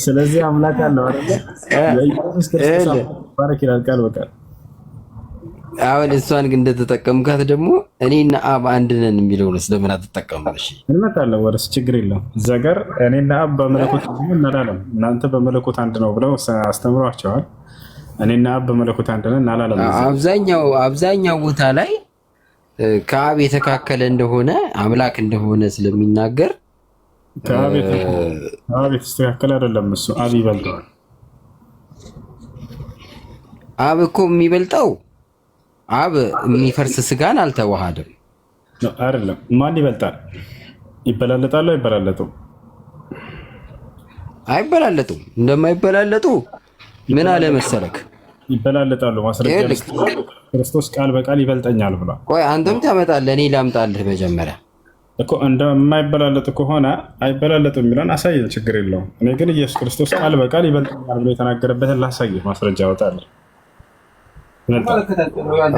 ስለዚህ አምላክ አለው አይደል? የኢየሱስ ክርስቶስ ባረክ ይላል ቃል በቃል። አሁን እሷን ግን እንደተጠቀምካት ደግሞ እኔና አብ አንድ ነን የሚለው ነው። ስለምን አትጠቀምም? እሺ እንመጣለን ወደሱ፣ ችግር የለም። እዛ ጋር እኔና አብ በመለኮት እንላለን። እናንተ በመለኮት አንድ ነው ብለው አስተምሯቸዋል። እኔና አብ በመለኮት አንድ ነን አላለም። አብዛኛው ቦታ ላይ ከአብ የተካከለ እንደሆነ አምላክ እንደሆነ ስለሚናገር ከአብ የተስተካከለ አይደለም። እሱ አብ ይበልጠዋል። አብ እኮ የሚበልጠው አብ የሚፈርስ ስጋን አልተዋሃደም አይደለም። ማን ይበልጣል? ይበላለጣሉ? አይበላለጡም? አይበላለጡም። እንደማይበላለጡ ምን አለ መሰለክ? ይበላለጣሉ። ማስረጃ ክርስቶስ ቃል በቃል ይበልጠኛል ብሏል። ቆይ አንተም ታመጣለህ፣ እኔ ላምጣልህ መጀመሪያ እኮ እንደማይበላለጡ ከሆነ አይበላለጡ የሚለውን አሳየን፣ ችግር የለውም። እኔ ግን ኢየሱስ ክርስቶስ ቃል በቃል ይበልጠኛል ብሎ የተናገረበትን ላሳየህ፣ ማስረጃ አወጣለህ።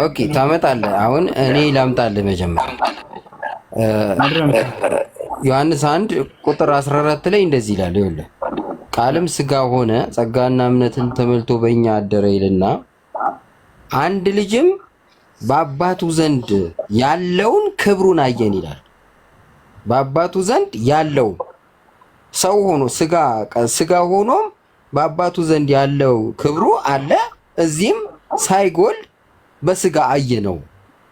ኦኬ ታመጣለህ። አሁን እኔ ላምጣልህ መጀመሪያ ዮሐንስ 1 ቁጥር 14 ላይ እንደዚህ ይላል። ይኸውልህ ቃልም ስጋ ሆነ ጸጋና እምነትን ተመልቶ በእኛ አደረ ይልና አንድ ልጅም በአባቱ ዘንድ ያለውን ክብሩን አየን ይላል። በአባቱ ዘንድ ያለው ሰው ሆኖ ስጋ ሆኖም በአባቱ ዘንድ ያለው ክብሩ አለ፣ እዚህም ሳይጎል በስጋ አየ ነው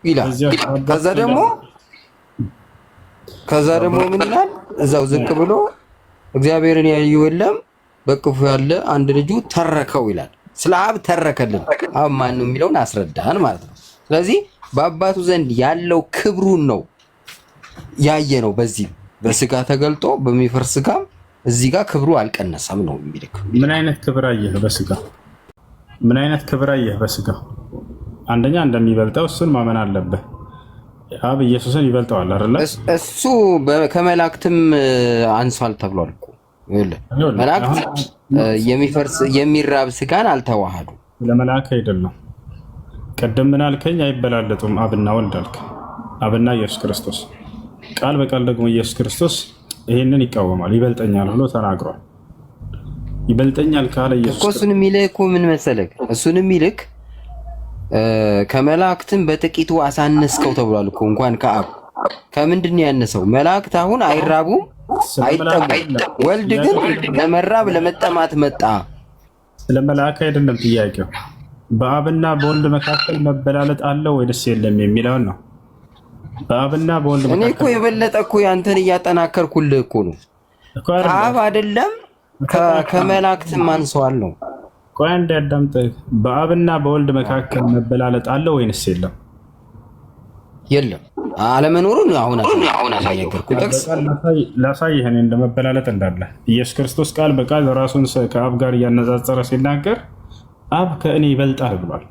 ይላል። ከዛ ደግሞ ምን ይላል? እዛው ዝቅ ብሎ እግዚአብሔርን ያየው የለም በቅፉ ያለ አንድ ልጁ ተረከው ይላል። ስለ አብ ተረከልን። አብ ማን ነው የሚለውን አስረዳን ማለት ነው። ስለዚህ በአባቱ ዘንድ ያለው ክብሩን ነው ያየ ነው። በዚህ በስጋ ተገልጦ በሚፈርስ ስጋም እዚህ ጋር ክብሩ አልቀነሰም ነው የሚልክ። ምን አይነት ክብር አየህ በስጋ? ምን አይነት ክብር አየህ በስጋ? አንደኛ እንደሚበልጠው እሱን ማመን አለብህ። አብ ኢየሱስን ይበልጠዋል አይደለ? እሱ ከመላእክትም አንሷል ተብሏል እኮ። መላእክት የሚፈርስ የሚራብ ስጋን አልተዋሃዱ። ለመላእክት አይደለም። ቀደም ምን አልከኝ? አይበላለጡም አብና ወልድ አልክ። አብና ኢየሱስ ክርስቶስ ቃል በቃል ደግሞ ኢየሱስ ክርስቶስ ይሄንን ይቃወማል። ይበልጠኛል ብሎ ተናግሯል። ይበልጠኛል ካለ ኢየሱስ እኮ እሱን የሚልህ እኮ ምን መሰለህ? እሱን የሚልክ ከመላእክትም በጥቂቱ አሳነስከው ተብሏል እኮ። እንኳን ከአብ ከምንድን ነው ያነሰው? መላእክት አሁን አይራቡም አይጠሙም። ወልድ ግን ለመራብ ለመጠማት መጣ። ስለ መላእክት አይደለም ጥያቄው። በአብና በወልድ መካከል መበላለጥ አለ ወይስ የለም የሚለውን ነው። በአብና በወልድ እኔ እኮ የበለጠ እኮ ያንተን እያጠናከርኩልህ እኮ ነው። ከአብ አይደለም ከመላእክትም አንሰዋል ነው። ቆይ አንዴ አዳምጠህ። በአብና በወልድ መካከል መበላለጥ አለ ወይስ የለም? የለም። አለመኖሩን አሁን አሳየንኩህ። ጥቅስ ላሳይህ እኔ እንደመበላለጥ እንዳለ። ኢየሱስ ክርስቶስ ቃል በቃል ራሱን ከአብ ጋር እያነጻጸረ ሲናገር አብ ከእኔ ይበልጣል ብሏል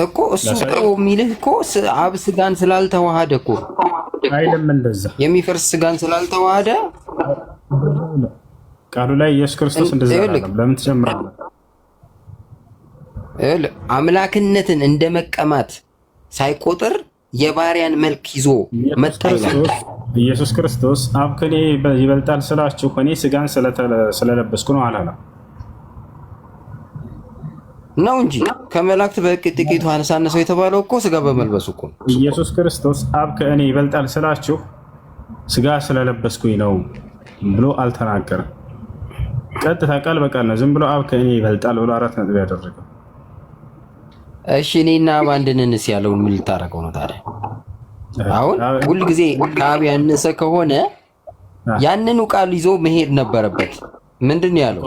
እኮ። እሱ የሚልህ እኮ አብ ስጋን ስላልተዋሃደ እኮ አይደለም። እንደዛ የሚፈርስ ስጋን ስላልተዋሃደ ቃሉ ላይ ኢየሱስ ክርስቶስ እንደዛ አይደለም። ለምን ትጀምራለህ? አምላክነትን እንደ መቀማት ሳይቆጥር የባሪያን መልክ ይዞ መጣ ይላል። ኢየሱስ ክርስቶስ አብ ከኔ ይበልጣል ስላችሁ እኔ ስጋን ስለለበስኩ ነው አላለም ነው እንጂ ከመላእክት በጥቂቱ አነሳነሰው የተባለው እኮ ስጋ በመልበሱ እኮ። ኢየሱስ ክርስቶስ አብ ከእኔ ይበልጣል ስላችሁ ስጋ ስለለበስኩኝ ነው ብሎ አልተናገረም። ቀጥታ ቃል በቃል ነው። ዝም ብሎ አብ ከእኔ ይበልጣል ብሎ 4 ነጥብ ያደረገው። እሺ እኔና አብ አንድ ነንስ ያለውን ምን ልታረገው ነው ታዲያ? አሁን ሁልጊዜ ከአብ ያነሰ ከሆነ ያንኑ ቃል ይዞ መሄድ ነበረበት። ምንድን ያለው?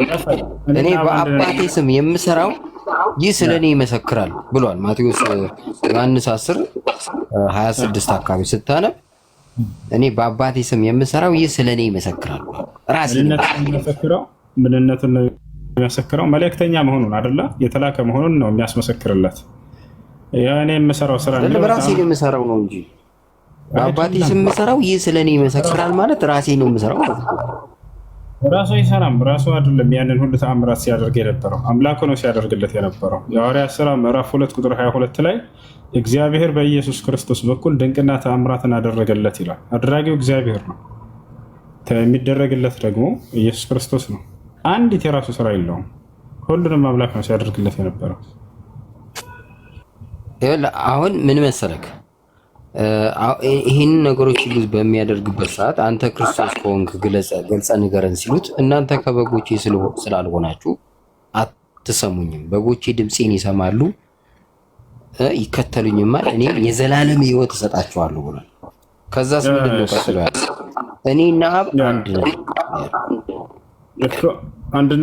እኔ በአባቴ ስም የምሰራው ይህ ስለኔ ይመሰክራል ብሏል። ማቴዎስ ዮሐንስ 10:26 አካባቢ ስታነብ እኔ በአባቴ ስም የምሰራው ይህ ስለኔ ይመሰክራል። ራስን የሚመሰክረው ምንነቱን ነው የሚመሰክረው። መልእክተኛ መሆኑን አይደለ? የተላከ መሆኑን ነው የሚያስመሰክርለት። ያኔ የምሰራው ስራ ነው ራሴ ነው የምሰራው ነው እንጂ በአባቴ ስም የምሰራው ይህ ስለኔ ይመሰክራል ማለት ራሴ ነው የምሰራው ማለት ነው። ራሱ አይሰራም። ራሱ አይደለም ያንን ሁሉ ተአምራት ሲያደርግ የነበረው አምላኩ ነው ሲያደርግለት የነበረው። የሐዋርያት ሥራ ምዕራፍ 2 ቁጥር 22 ላይ እግዚአብሔር በኢየሱስ ክርስቶስ በኩል ድንቅና ተአምራትን አደረገለት ይላል። አድራጊው እግዚአብሔር ነው። የሚደረግለት ደግሞ ኢየሱስ ክርስቶስ ነው። አንዲት የራሱ ስራ የለውም። ሁሉንም አምላክ ነው ሲያደርግለት የነበረው። አሁን ምን መሰለክ፣ ይህን ነገሮች ሁሉ በሚያደርግበት ሰዓት አንተ ክርስቶስ ከሆንክ ገልጸ ንገረን ሲሉት እናንተ ከበጎቼ ስላልሆናችሁ አትሰሙኝም፣ በጎቼ ድምፄን ይሰማሉ ይከተሉኝማል፣ እኔ የዘላለም ሕይወት እሰጣቸዋለሁ ብሏል። ከዛስ ምንድን ነው ቀጥሎ ያለ? እኔና አብ አንድ ነን።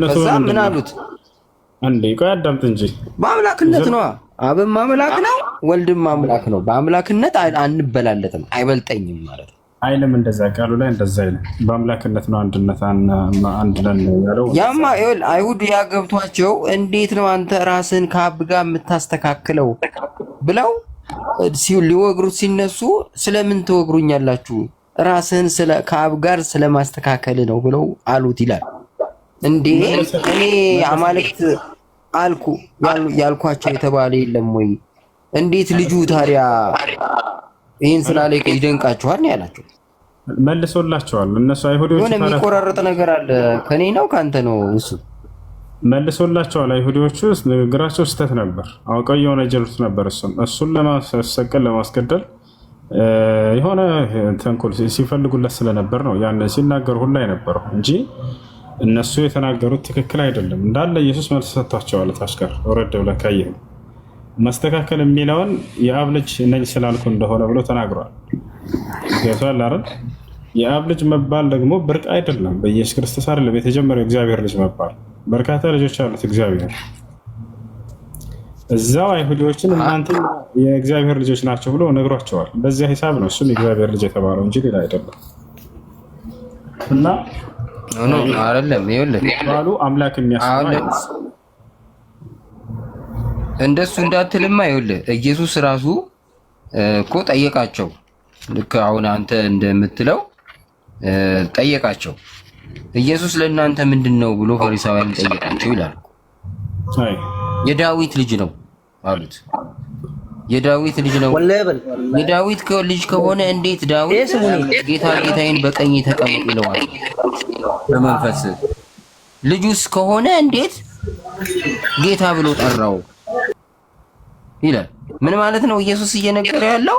ከዛ ምን አሉት? አንዴ ቆይ አዳምጥ እንጂ በአምላክነት ነው። አብም አምላክ ነው፣ ወልድም አምላክ ነው። በአምላክነት አንበላለጥም፣ አይበልጠኝም ማለት ነው። አይልም እንደዛ ቃሉ ላይ እንደዛ አይልም። በአምላክነት ነው አንድነት አንድ ነን ያለው። ያማ ይኸውልህ አይሁድ ያገብቷቸው እንዴት ነው አንተ ራስን ከአብ ጋር የምታስተካክለው ብለው ሊወግሩት ሲነሱ ስለምን ትወግሩኛላችሁ? ራስህን ከአብ ጋር ስለማስተካከል ነው ብለው አሉት ይላል። እንዴ እኔ አማልክት አልኩ ያልኳቸው የተባለ የለም ወይ? እንዴት ልጁ ታዲያ ይህን ስላለ ይደንቃችኋል ነው ያላቸው። መልሶላቸዋል። እነሱ አይሁዶች የሆነ የሚቆራረጥ ነገር አለ። ከኔ ነው ካንተ ነው? እሱ መልሶላቸዋል። አይሁዶቹ ንግግራቸው ስህተት ነበር፣ አውቀው የሆነ ጀሉት ነበር። እሱን ለማሰቀል ለማስገደል የሆነ ተንኮል ሲፈልጉለት ስለነበር ነው ያን ሲናገሩ ሁላ የነበረው እንጂ እነሱ የተናገሩት ትክክል አይደለም። እንዳለ ኢየሱስ መልስ ሰጥቷቸዋል። ታሽከር ወረደ ብለህ ካየህ ማስተካከል የሚለውን የአብ ልጅ ነኝ ስላልኩ እንደሆነ ብሎ ተናግሯል። ገብቶሃል አይደል? የአብ ልጅ መባል ደግሞ ብርቅ አይደለም። በኢየሱስ ክርስቶስ አይደለም የተጀመረው እግዚአብሔር ልጅ መባል። በርካታ ልጆች አሉት እግዚአብሔር። እዛው አይሁዶችን እናንተ የእግዚአብሔር ልጆች ናቸው ብሎ ነግሯቸዋል። በዚያ ሂሳብ ነው እሱም የእግዚአብሔር ልጅ የተባለው እንጂ ሌላ አይደለም። እና አይደለም ይኸውልህ ባሉ አምላክ የሚያስፈልግ እንደሱ እንዳትልማ። ይኸውልህ ኢየሱስ ራሱ እኮ ጠየቃቸው። ልክ አሁን አንተ እንደምትለው ጠየቃቸው። ኢየሱስ ለእናንተ ምንድን ነው ብሎ ፈሪሳውያን ጠየቃቸው ይላል። የዳዊት ልጅ ነው አሉት። የዳዊት ልጅ ነው። የዳዊት ልጅ ከሆነ እንዴት ዳዊት ጌታ ጌታዬን በቀኝ ተቀመጥ ይለዋል በመንፈስ? ልጁስ ከሆነ እንዴት ጌታ ብሎ ጠራው ይላል። ምን ማለት ነው? ኢየሱስ እየነገረ ያለው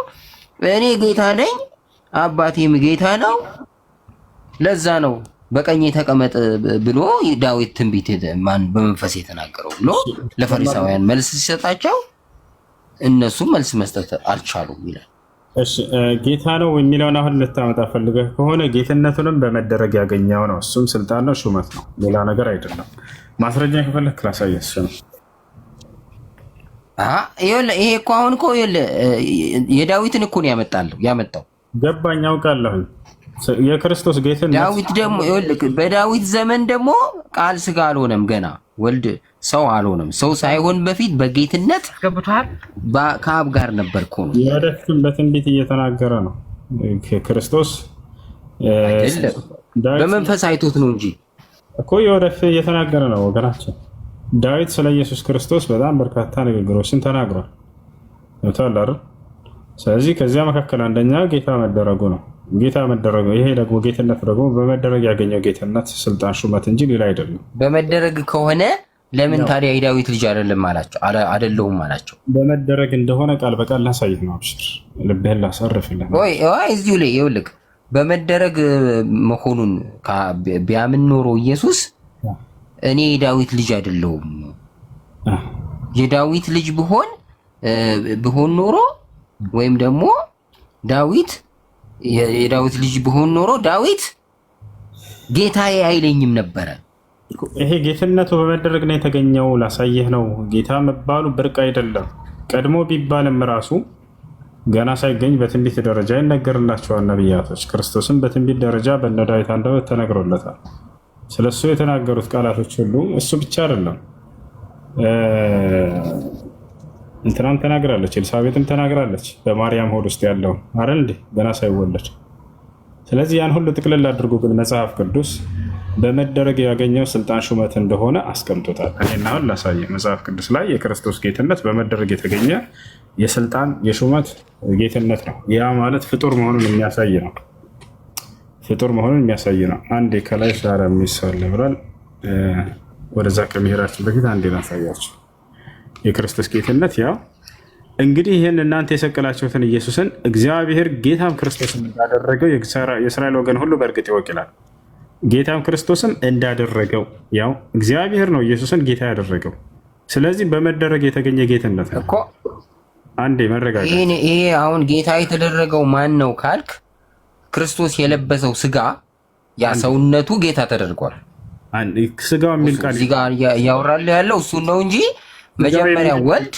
እኔ ጌታ ነኝ፣ አባቴም ጌታ ነው፣ ለዛ ነው በቀኝ ተቀመጥ ብሎ ዳዊት ትንቢት ማን በመንፈስ የተናገረው ብሎ ለፈሪሳውያን መልስ ሲሰጣቸው እነሱ መልስ መስጠት አልቻሉም ይላል። እሺ ጌታ ነው የሚለውን አሁን ልታመጣ ፈልገህ ከሆነ ጌትነቱንም በመደረግ ያገኘው ነው። እሱም ስልጣን ነው፣ ሹመት ነው፣ ሌላ ነገር አይደለም። ማስረጃ ከፈለክ ላሳየህ ነው። ይሄ እኮ አሁን እኮ የዳዊትን እኮ ነው ያመጣው። ገባኝ፣ አውቃለሁኝ የክርስቶስ ጌትነት። ዳዊት ደግሞ በዳዊት ዘመን ደግሞ ቃል ስጋ አልሆነም፣ ገና ወልድ ሰው አልሆነም። ሰው ሳይሆን በፊት በጌትነት ገብቷል፣ ከአብ ጋር ነበር እኮ ነው። የወደፊቱን በትንቢት እየተናገረ ነው ክርስቶስ። በመንፈስ አይቶት ነው እንጂ እኮ የወደፊት እየተናገረ ነው ወገናችን። ዳዊት ስለ ኢየሱስ ክርስቶስ በጣም በርካታ ንግግሮችን ተናግሯል። አይደል? ስለዚህ ከዚያ መካከል አንደኛ ጌታ መደረጉ ነው። ጌታ መደረጉ፣ ይሄ ደግሞ ጌትነት ደግሞ በመደረግ ያገኘው ጌትነት፣ ስልጣን፣ ሹመት እንጂ ሌላ አይደለም። በመደረግ ከሆነ ለምን ታዲያ የዳዊት ልጅ አይደለም አላቸው? አይደለሁም አላቸው። በመደረግ እንደሆነ ቃል በቃል ላሳይህ ነው። አብሽር፣ ልብህን ላሳርፍልህ። እዚሁ ላይ ይኸውልህ በመደረግ መሆኑን ቢያምን ኖሮ ኢየሱስ እኔ የዳዊት ልጅ አይደለሁም፣ የዳዊት ልጅ ብሆን ኖሮ ወይም ደግሞ ዳዊት የዳዊት ልጅ ብሆን ኖሮ ዳዊት ጌታዬ አይለኝም ነበረ። ይሄ ጌትነቱ በመደረግ ነው የተገኘው። ላሳየህ ነው። ጌታ መባሉ ብርቅ አይደለም። ቀድሞ ቢባልም ራሱ ገና ሳይገኝ በትንቢት ደረጃ ይነገርላቸዋል ነቢያቶች። ክርስቶስም በትንቢት ደረጃ በነ ዳዊት አንደበት ተነግሮለታል። ስለሱ የተናገሩት ቃላቶች ሁሉ እሱ ብቻ አይደለም። እንትናም ተናግራለች፣ ኤልሳቤጥም ተናግራለች። በማርያም ሆድ ውስጥ ያለው አረ እንዴ ገና ሳይወለድ። ስለዚህ ያን ሁሉ ጥቅልል አድርጎ ግን መጽሐፍ ቅዱስ በመደረግ ያገኘው ስልጣን ሹመት እንደሆነ አስቀምጦታል። እኔና አሁን ላሳየህ መጽሐፍ ቅዱስ ላይ የክርስቶስ ጌትነት በመደረግ የተገኘ የስልጣን የሹመት ጌትነት ነው። ያ ማለት ፍጡር መሆኑን የሚያሳይ ነው። ፍጡር መሆኑን የሚያሳይ ነው። አንዴ ከላይ ሻራ የሚሳለ ብሏል። ወደዛ ከመሄዳችን በፊት አንዴ ላሳያችሁ የክርስቶስ ጌትነት። ያው እንግዲህ ይህን እናንተ የሰቀላችሁትን ኢየሱስን እግዚአብሔር ጌታም ክርስቶስም እንዳደረገው የእስራኤል ወገን ሁሉ በእርግጥ ይወቅላል። ጌታም ክርስቶስም እንዳደረገው ያው እግዚአብሔር ነው ኢየሱስን ጌታ ያደረገው። ስለዚህ በመደረግ የተገኘ ጌትነት ነው እኮ። አንዴ መረጋጋት። ይሄ አሁን ጌታ የተደረገው ማን ነው ካልክ ክርስቶስ የለበሰው ስጋ ያ ሰውነቱ ጌታ ተደርጓል። ስጋው የሚል ቃል እዚህ ጋር ያወራል ያለው እሱ ነው እንጂ መጀመሪያ ወልድ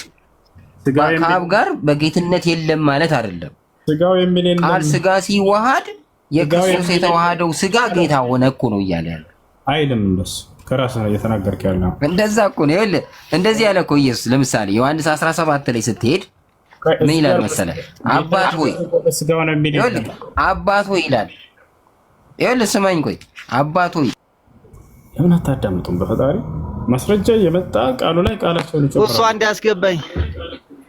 ከአብ ጋር በጌትነት የለም ማለት አይደለም። ስጋው የሚል ቃል ስጋ ሲዋሃድ የክርስቶስ የተዋሃደው ስጋ ጌታ ሆነ እኮ ነው እያለ ያለው አይልም። እንደሱ ከራስህ ነው እየተናገርክ ያለው። እንደዛ እኮ ነው። ይኸውልህ እንደዚህ ያለ እኮ ኢየሱስ ለምሳሌ ዮሐንስ 17 ላይ ስትሄድ ምን ይላል መሰለህ? አባት ሆይ አባት ሆይ ይላል። ይኸውልህ ስማኝ፣ ቆይ አባት ሆይ ለምን አታዳምጡም? በፈጣሪ ማስረጃ የመጣ ቃሉ ላይ ቃላቸውን ይጨምራል። እሱ አንድ ያስገባኝ።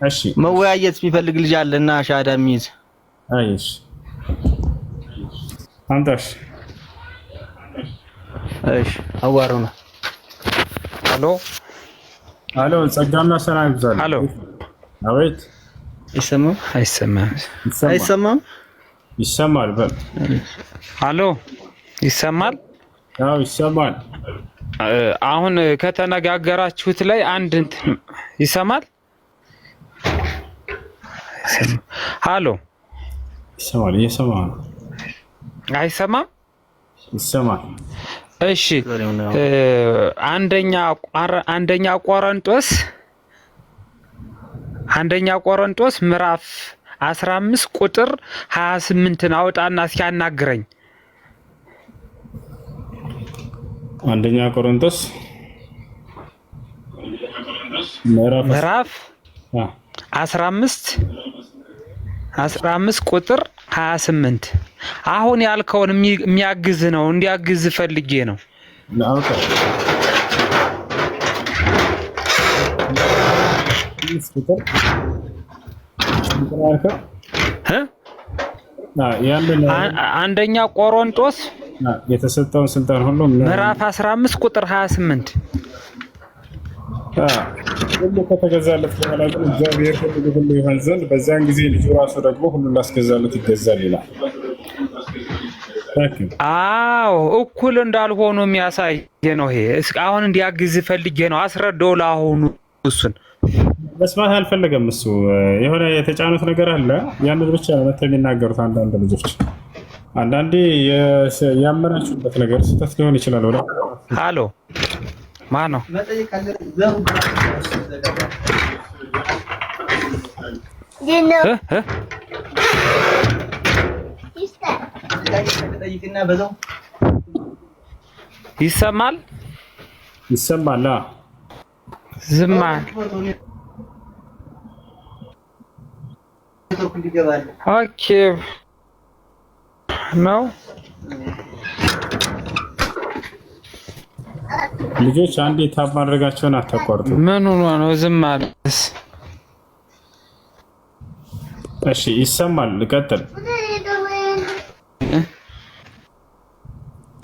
እሺ መወያየት የሚፈልግ ልጅ አለና ሻዳ የሚይዝ አይሽ አንተሽ እሺ አዋሩና ሄሎ ሄሎ፣ ጸጋና ሰላም ይብዛል። ሄሎ አቤት። ይሰማል? አይሰማም? አይሰማም? ይሰማል። በል ሄሎ፣ ይሰማል? አዎ ይሰማል። አሁን ከተነጋገራችሁት ላይ አንድ እንትን ይሰማል? ሄሎ፣ ይሰማል? እየሰማህ ነው? አይሰማም? ይሰማል። እሺ፣ አንደኛ ቆሮንቶስ ምዕራፍ 15 ቁጥር 28 አውጣና ሲያናግረኝ። አንደኛ ቆሮንቶስ ምዕራፍ 15 ቁጥር 28 አሁን ያልከውን የሚያግዝ ነው፣ እንዲያግዝ ፈልጌ ነው። አንደኛ ቆሮንቶስ የተሰጠውን ስልጣን ሁሉ ምዕራፍ 15 ቁጥር 28 ሁሉ ከተገዛለት በኋላ ግን እግዚአብሔር ሁሉ ይሆን ዘንድ በዚያን ጊዜ ልጁ ራሱ ደግሞ ሁሉን ላስገዛለት ይገዛል ይላል። አዎ እኩል እንዳልሆኑ የሚያሳይ ነው ይሄ። አሁን እንዲያግዝ ፈልጌ ነው። አስረዳው ለአሁኑ። እሱን መስማት አልፈለገም እሱ። የሆነ የተጫኑት ነገር አለ። ያንን ብቻ ነው መተው የሚናገሩት አንዳንድ ልጆች። አንዳንዴ ያመናችሁበት ነገር ስህተት ሊሆን ይችላል። ወደ ሃሎ ማን ነው? ይሰማል? ይሰማል። ዝማ ኦኬ ነው። ልጆች አንዴ ታብ ማድረጋቸውን አታቋርጡ። ምን ሆኖ ነው ዝም ማለት? እሺ ይሰማል። ልቀጥል።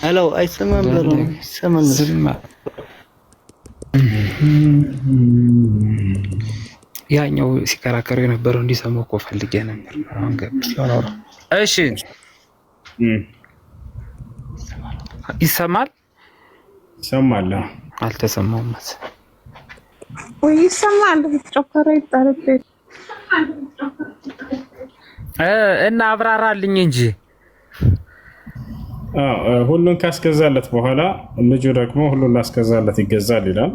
ሄሎ አይሰማም? በሉ ይሰማል። ዝም ያኛው ሲከራከሩ የነበረው እንዲሰማው እኮ ፈልጌ ነበር። አሁን ገብቶኛል። እሺ ይሰማል? ይሰማል። አልተሰማውም ወይ? ይሰማል። ተጨፈረ ይጣረጥ እና አብራራልኝ እንጂ። ሁሉን ካስገዛለት በኋላ ልጁ ደግሞ ሁሉን ላስገዛለት ይገዛል ይላል።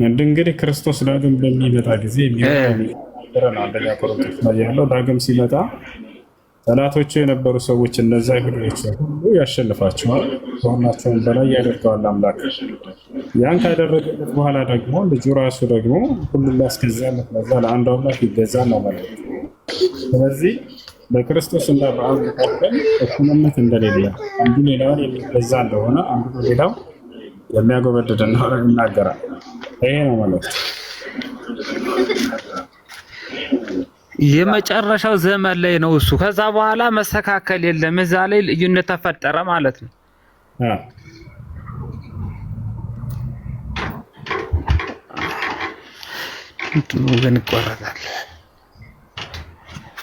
እንግዲህ ክርስቶስ ዳግም በሚመጣ ጊዜ የሚሆነው አንደኛ ቆሮንቶስ ላይ ያለው ዳግም ሲመጣ ጠላቶቹ የነበሩ ሰዎች እነዛ ይሁዶች ሁሉ ያሸንፋቸዋል፣ ከሁላቸውም በላይ ያደርገዋል አምላክ። ያን ካደረገለት በኋላ ደግሞ ልጁ ራሱ ደግሞ ሁሉን ላስገዛለት ለዛ ለአንዱ አምላክ ይገዛል ነው ማለት ነው። ስለዚህ በክርስቶስ እና በአብ መካከል እኩልነት እንደሌለ፣ አንዱ ሌላውን የሚገዛ እንደሆነ፣ አንዱ ሌላው የሚያጎበድድ እንደሆነ ይናገራል። ይሄ ነው ማለት ነው። የመጨረሻው ዘመን ላይ ነው እሱ። ከዛ በኋላ መስተካከል የለም። እዛ ላይ ልዩነት ተፈጠረ ማለት ነው። ግን ይቆረጣል።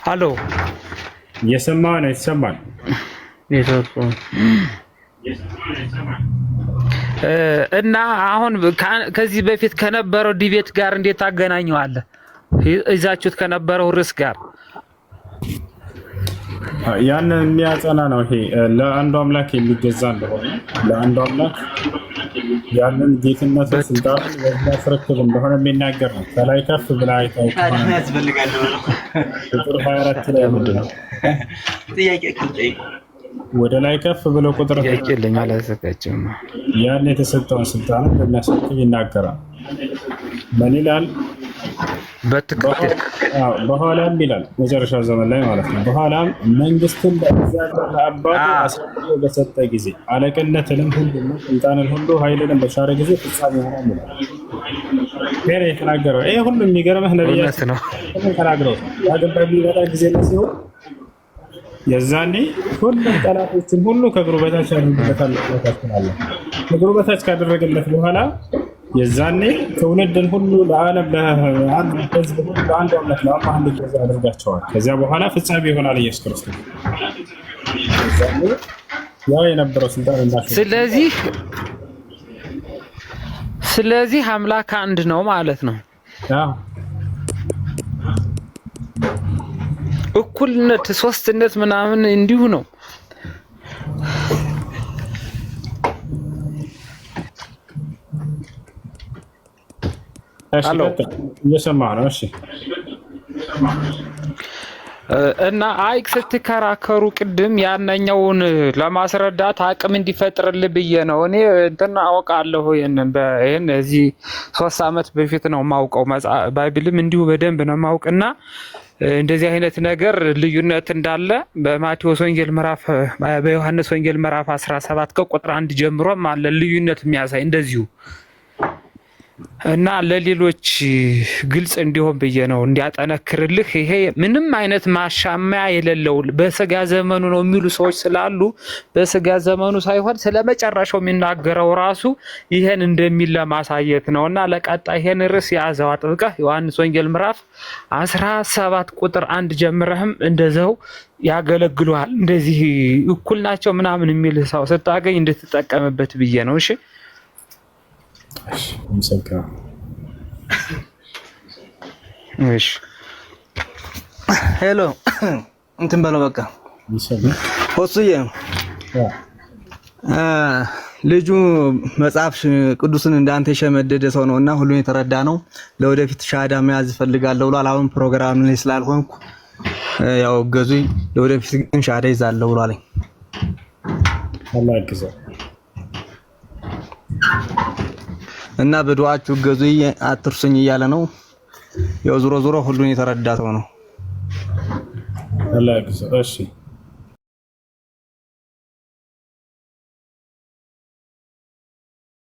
ሄሎ እየሰማህ ነው? ይሰማል። እና አሁን ከዚህ በፊት ከነበረው ዲቤት ጋር እንዴት ታገናኘዋለህ? ይዛችሁት ከነበረው ርዕስ ጋር ያን የሚያጸና ነው። ይሄ ለአንዱ አምላክ የሚገዛ እንደሆነ ለአንዱ አምላክ ያንን ጌትነት ስልጣን ያስረክብ እንደሆነ የሚናገር ነው። ከላይ ከፍ ብላ አይታው ያስፈልጋል ነው። ቁጥር 24 ላይ ምንድን ነው ጥያቄ ከጠይቅ ወደ ላይ ከፍ ብሎ ቁጥር ይልኝ አላዘጋጅም። ያን የተሰጠውን ስልጣን እንደሚያስረክብ ይናገራል። ምን ይላል? በትክክል በኋላም ይላል መጨረሻ ዘመን ላይ ማለት ነው። በኋላም መንግስትን ለእግዚአብሔር ለአባቱ አስረክቦ በሰጠ ጊዜ አለቅነትንም ሁሉ ስልጣንን ሁሉ ኃይልንም በሻረ ጊዜ ፍጻሜ ይሆናል ይላል። ፌር የተናገረው ይሄ ሁሉ የሚገርምህ ነብያት ነው ተናግረው ዳግም በሚመጣ ጊዜ ላይ ሲሆን የዛኔ ሁሉም ጠላቶችን ሁሉ ከእግሩ በታች ያደርግበታል። ከእግሩ በታች ካደረገለት በኋላ የዛኔ ትውልድን ሁሉ ለዓለም ለአንድ ህዝብ ሁሉ ለአንድ አምላክ ለአላህ እንዲገዛ ያደርጋቸዋል። ከዚያ በኋላ ፍጻሜ ይሆናል ኢየሱስ ክርስቶስ። ያ የነበረው ስልጣን እንዳሸ ስለዚህ አምላክ አንድ ነው ማለት ነው። እኩልነት፣ ሶስትነት ምናምን እንዲሁ ነው። እየሰማህ ነው? እሺ። እና አይክ ስትከራከሩ ቅድም ያነኛውን ለማስረዳት አቅም እንዲፈጥርልህ ብዬ ነው። እኔ እንትና አውቃለሁ ይሄን እዚህ 3 ዓመት በፊት ነው የማውቀው። ባይብልም እንዲሁ በደንብ ነው የማውቅና እንደዚህ አይነት ነገር ልዩነት እንዳለ በማቴዎስ ወንጌል ምዕራፍ በዮሐንስ ወንጌል ምዕራፍ 17 ከቁጥር 1 ጀምሮም አለ ልዩነት የሚያሳይ እንደዚሁ እና ለሌሎች ግልጽ እንዲሆን ብዬ ነው እንዲያጠነክርልህ። ይሄ ምንም አይነት ማሻማያ የሌለው በስጋ ዘመኑ ነው የሚሉ ሰዎች ስላሉ በስጋ ዘመኑ ሳይሆን ስለመጨረሻው የሚናገረው ራሱ ይሄን እንደሚል ለማሳየት ነውና ለቀጣይ ይሄን ርዕስ ያዘው አጥብቀህ ዮሐንስ ወንጌል ምዕራፍ 17 ቁጥር 1 ጀምረህም እንደዛው ያገለግሉሃል። እንደዚህ እኩል ናቸው ምናምን የሚል ሰው ስታገኝ እንድትጠቀምበት ብዬ ነው። እሺ እሺ ሄሎ እንትን በለው በቃ ሆሱዬ ልጁ መጽሐፍ ቅዱስን እንዳንተ የሸመደደ ሰው ነውና ሁሉን የተረዳ ነው። ለወደፊት ሻሃዳ መያዝ እፈልጋለሁ ብሏል። አሁን ፕሮግራም ላይ ስላልሆንኩ ያው ገዙኝ። ለወደፊት ግን ሻሃዳ ይዛለሁ ብሏል። አላህ ይግዛው እና በዱዓችሁ ገዙኝ አትርሱኝ እያለ ነው። ያው ዞሮ ዞሮ ሁሉን የተረዳ ሰው ነው። አላህ ይግዛው። እሺ